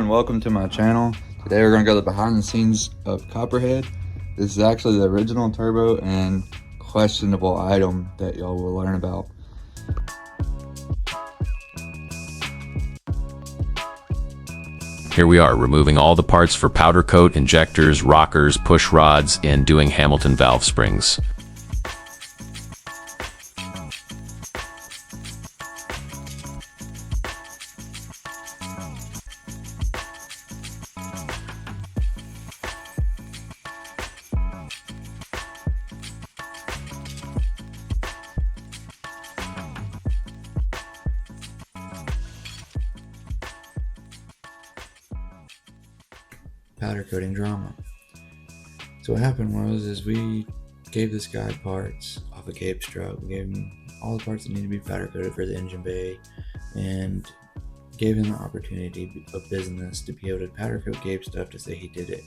everyone, welcome to my channel. Today we're going to go to the behind the scenes of Copperhead. This is actually the original turbo and questionable item that y'all will learn about. Here we are, removing all the parts for powder coat, injectors, rockers, push rods, and doing Hamilton valve springs. Powder coating drama. So what happened was we gave this guy parts off of Gabe's truck. We gave him all the parts that need to be powder coated for the engine bay and gave him the opportunity of business to be able to powder coat Gabe's stuff to say he did it.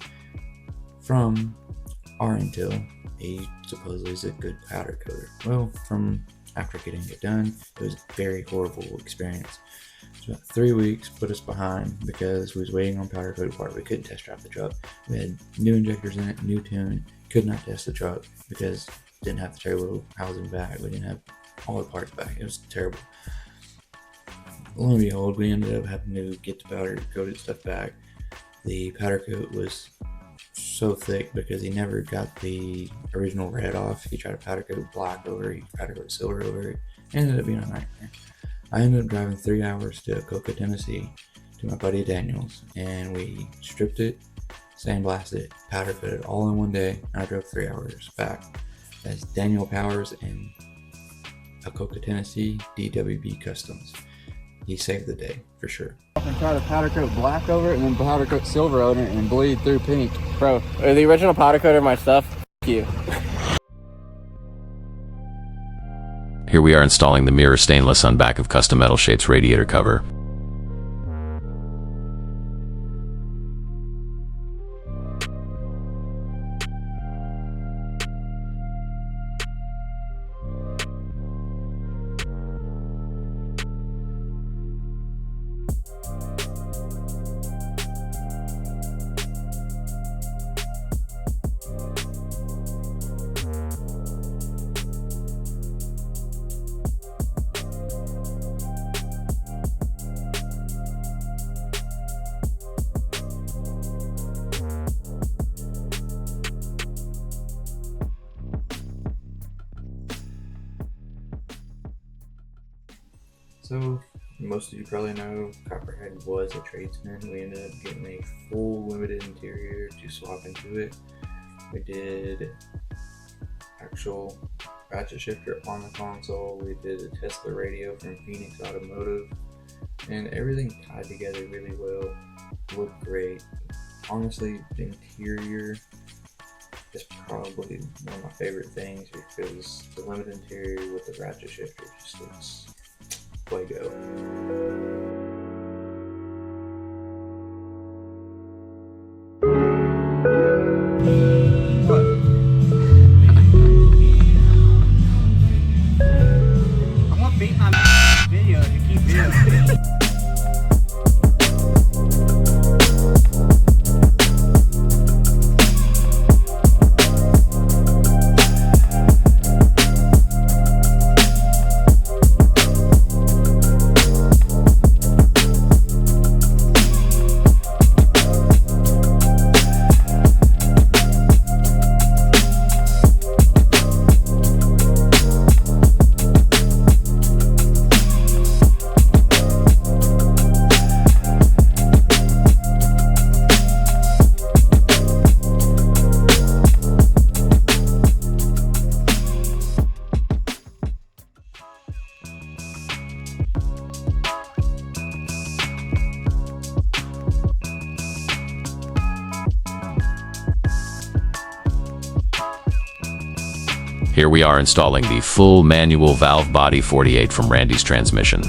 From our intel, he supposedly is a good powder coater. Well, from after getting it done, it was a very horrible experience. So about 3 weeks put us behind because we was waiting on powder coated part. We couldn't test drive the truck. We had new injectors in it, new tune. Could not test the truck because didn't have the turbo housing back. We didn't have all the parts back. It was terrible. Lo and behold, we ended up having to get the powder coated stuff back. The powder coat was so thick because he never got the original red off. He tried to powder coat black over it. He powder coat silver over it. It ended up being a nightmare. I ended up driving 3 hours to Coca, Tennessee to my buddy Daniel's, and we stripped it, sandblasted it, powder coated it all in one day, and I drove 3 hours back. That's Daniel Powers and a Coca, Tennessee DWB Customs. He saved the day for sure. And try to powder coat black over it and then powder coat silver over it and bleed through pink. Bro, the original powder coater my stuff, f*** you. Here we are installing the mirror stainless on back of Custom Metal Shapes radiator cover. So, most of you probably know Copperhead was a tradesman. We ended up getting a full limited interior to swap into it. We did actual ratchet shifter on the console. We did a Tesla radio from Phoenix Automotive, and everything tied together really well. Looked great. Honestly, the interior is probably one of my favorite things because the limited interior with the ratchet shifter just looks way go. What? I'm gonna beat my video to keep video. Here we are installing the full manual valve body 48 from Randy's transmission.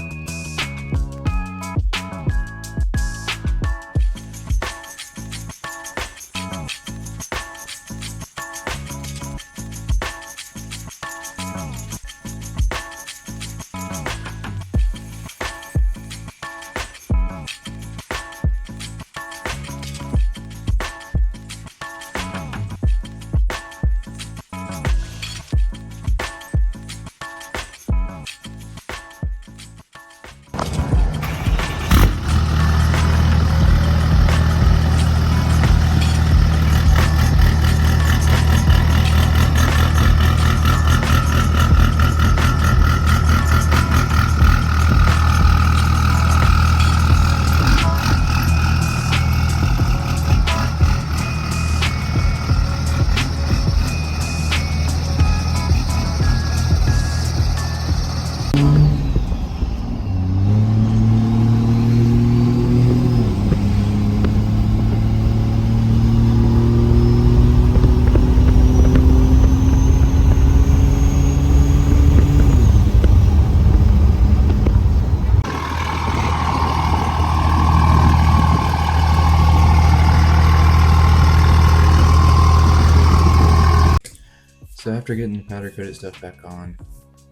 after getting the powder coated stuff back on,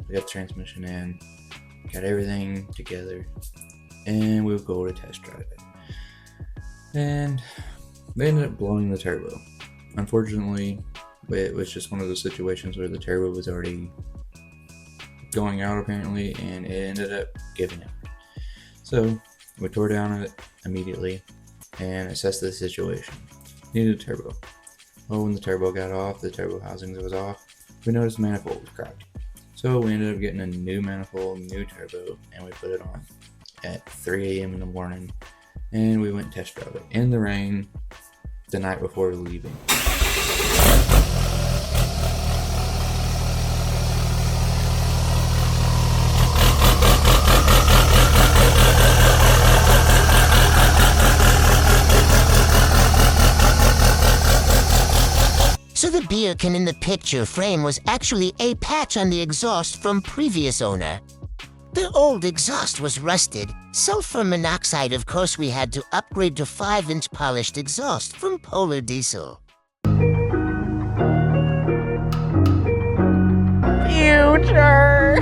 we got the transmission in, got everything together, and we would go to test drive it. And they ended up blowing the turbo. Unfortunately, it was just one of those situations where the turbo was already going out apparently, and it ended up giving it. So we tore down it immediately and assessed the situation. Needed a turbo. Well, when the turbo got off, the turbo housing was off, we noticed the manifold was cracked. So we ended up getting a new manifold, new turbo, and we put it on at 3 a.m. in the morning, and we went test drive it in the rain the night before leaving. So the beer can in the picture frame was actually a patch on the exhaust from previous owner. The old exhaust was rusted. Sulfur monoxide, of course, we had to upgrade to 5-inch polished exhaust from Polar Diesel. Future!